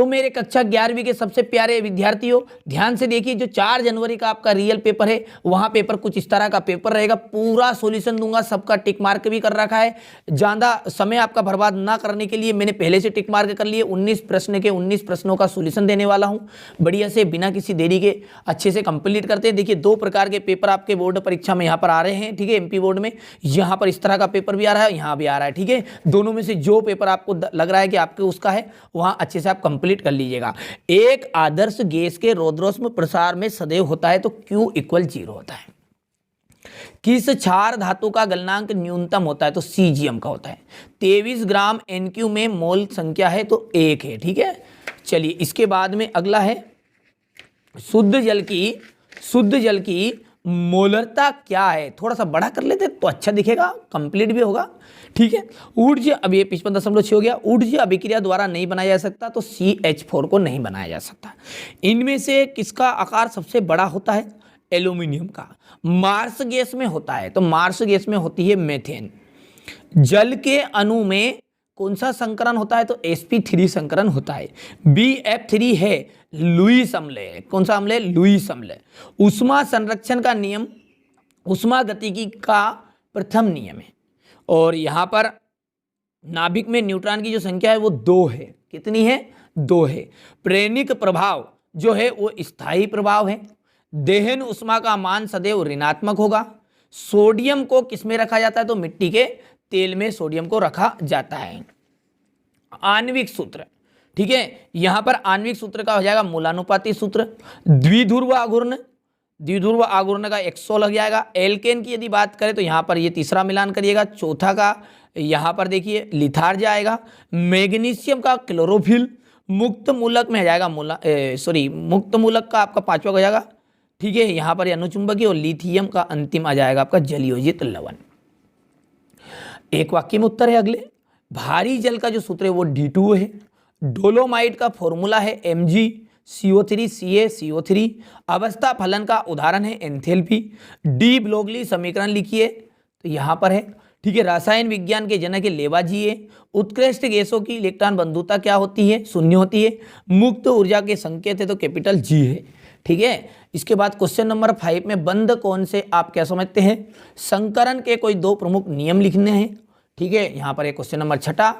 तो मेरे कक्षा 11वीं के सबसे प्यारे विद्यार्थियों, ध्यान से देखिए, जो 4 जनवरी का आपका रियल पेपर है, वहां पेपर कुछ इस तरह का पेपर रहेगा। पूरा सॉल्यूशन दूंगा, सबका टिक मार्क भी कर रखा है। ज्यादा समय आपका बर्बाद ना करने के लिए मैंने पहले से टिक मार्क कर लिए। 19 प्रश्न के 19 प्रश्नों का सॉल्यूशन देने वाला हूं। बढ़िया से बिना किसी देरी के अच्छे से कंप्लीट करते हैं। देखिए 2 प्रकार के पेपर आपके बोर्ड परीक्षा में यहाँ पर आ रहे हैं, ठीक है। एमपी बोर्ड में यहाँ पर इस तरह का पेपर भी आ रहा है, यहाँ भी आ रहा है, ठीक है। दोनों में से जो पेपर आपको लग रहा है कि आपके उसका है, वहां अच्छे से आप कंप्लीट कर लीजिएगा। एक आदर्श गैस के रौद्रोष्म प्रसार में सदैव होता है तो Q = 0 होता है। किस क्षार धातु का गलनांक न्यूनतम होता है तो Cgm का होता है। 23 ग्राम NQ में मोल संख्या है तो 1 है, ठीक है। चलिए इसके बाद में अगला है शुद्ध जल की मोलरता क्या है। थोड़ा सा बड़ा कर लेते तो अच्छा दिखेगा, कंप्लीट भी होगा, ठीक है। ऊर्जा, अब ये 55.6 हो गया। ऊर्जा अभिक्रिया द्वारा नहीं बनाया जा सकता तो CH4 को नहीं बनाया जा सकता। इनमें से किसका आकार सबसे बड़ा होता है? एल्यूमिनियम का। मार्स गैस में होता है तो मार्स गैस में होती है मीथेन। जल के अणु में कौन सा संकरण होता है तो sp3 संकरण होता है। BF3 है लुईस अम्ल है। कौन सा अम्ल है? लुईस अम्ल। ऊष्मा संरक्षण का नियम ऊष्मा गतिकी का प्रथम नियम है। और यहां पर नाभिक में न्यूट्रॉन की जो संख्या है वो 2 है। कितनी है? 2 है। प्रेरणिक प्रभाव जो है वो स्थायी प्रभाव है। दहन ऊष्मा का मान सदैव ऋणात्मक होगा। सोडियम को किसमें रखा जाता है तो मिट्टी के तेल में सोडियम को रखा जाता है। आणविक सूत्र, ठीक है। यहां पर आणविक सूत्र का हो जाएगा मूलानुपाती सूत्र। द्विध्रुव आघूर्ण का 100 लग जाएगा। एल्केन की यदि बात करें तो यहां पर ये तीसरा मिलान करिएगा। चौथा का यहां पर देखिए लिथार्ज आएगा। मैग्नीशियम का क्लोरोफिल। मुक्त मूलक में आ जाएगा मुक्त मूलक का आपका 5वां हो जाएगा, ठीक है। यहां पर अनुचुंबकीय। और लिथियम का अंतिम आ जाएगा आपका जलयोजित लवण। एक वाक्य में उत्तर है अगले। भारी जल का जो सूत्र है वो D2 है। डोलोमाइट का फॉर्मूला है MgCO3 अवस्था फलन का उदाहरण है एंथैल्पी। डी ब्रोगली समीकरण लिखिए तो यहां पर है, ठीक है। रसायन विज्ञान के जनक है लेवाजिए। उत्कृष्ट गैसों की इलेक्ट्रॉन बंधुता क्या होती है? 0 होती है। मुक्त ऊर्जा के संकेत है तो G है, ठीक है। इसके बाद क्वेश्चन नंबर 5 में बंद कौन से आप क्या समझते हैं? संकरण के कोई 2 प्रमुख नियम लिखने हैं, ठीक है। यहां पर एक क्वेश्चन नंबर 6।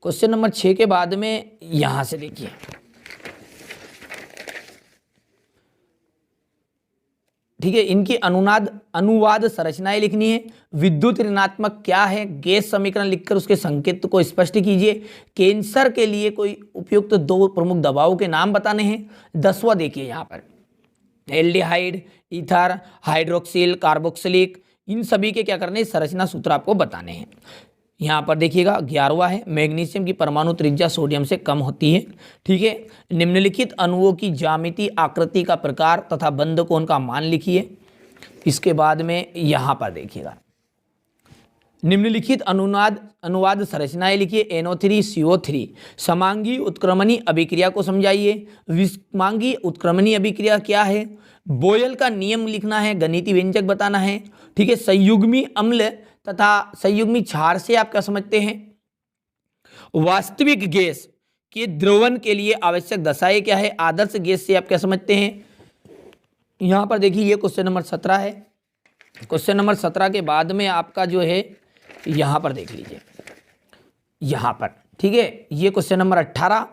क्वेश्चन नंबर 6 के बाद में यहां से देखिए, ठीक है। इनकी अनुवाद संरचनाएं लिखनी है। विद्युत ऋणात्मक क्या है? गैस समीकरण लिखकर उसके संकेत को स्पष्ट कीजिए। कैंसर के लिए कोई उपयुक्त 2 प्रमुख दवाओं के नाम बताने हैं। 10वां देखिए यहां पर एल्डिहाइड, ईथर, हाइड्रोक्सिल, कार्बोक्सिलिक, इन सभी के क्या करने? संरचना सूत्र आपको बताने हैं। यहाँ पर देखिएगा 11वां है मैग्नीशियम की परमाणु त्रिज्या सोडियम से कम होती है, ठीक है। निम्नलिखित अणुओं की ज्यामिति, आकृति का प्रकार तथा बंध कोण का मान लिखिए। इसके बाद में यहाँ पर देखिएगा निम्नलिखित अनुवाद संरचनाएं लिखिए। NO3CO3 समांगी उत्क्रमणी अभिक्रिया को समझाइए। विषमांगी उत्क्रमणी अभिक्रिया क्या है? बोयल का नियम लिखना है, गणितीय व्यंजक बताना है, ठीक है। संयुग्मी अम्ल तथा संयुग्मी क्षार से आप क्या समझते हैं? वास्तविक गैस के द्रवण के लिए आवश्यक दशाएं क्या है? आदर्श गैस से आप क्या समझते हैं? यहां पर देखिए ये क्वेश्चन नंबर 17 है। क्वेश्चन नंबर 17 के बाद में आपका जो है यहां पर देख लीजिए, यहां पर, ठीक है। ये क्वेश्चन नंबर 18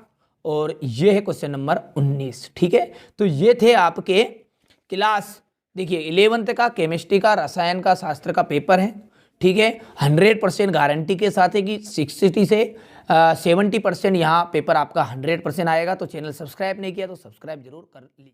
और ये है क्वेश्चन नंबर 19, ठीक है। तो ये थे आपके क्लास देखिए 11th का केमिस्ट्री का रसायन का शास्त्र का पेपर है, ठीक है। 100% गारंटी के साथ है कि 60 से 70% यहाँ पेपर आपका 100% आएगा। तो चैनल सब्सक्राइब नहीं किया तो सब्सक्राइब जरूर कर लीजिए।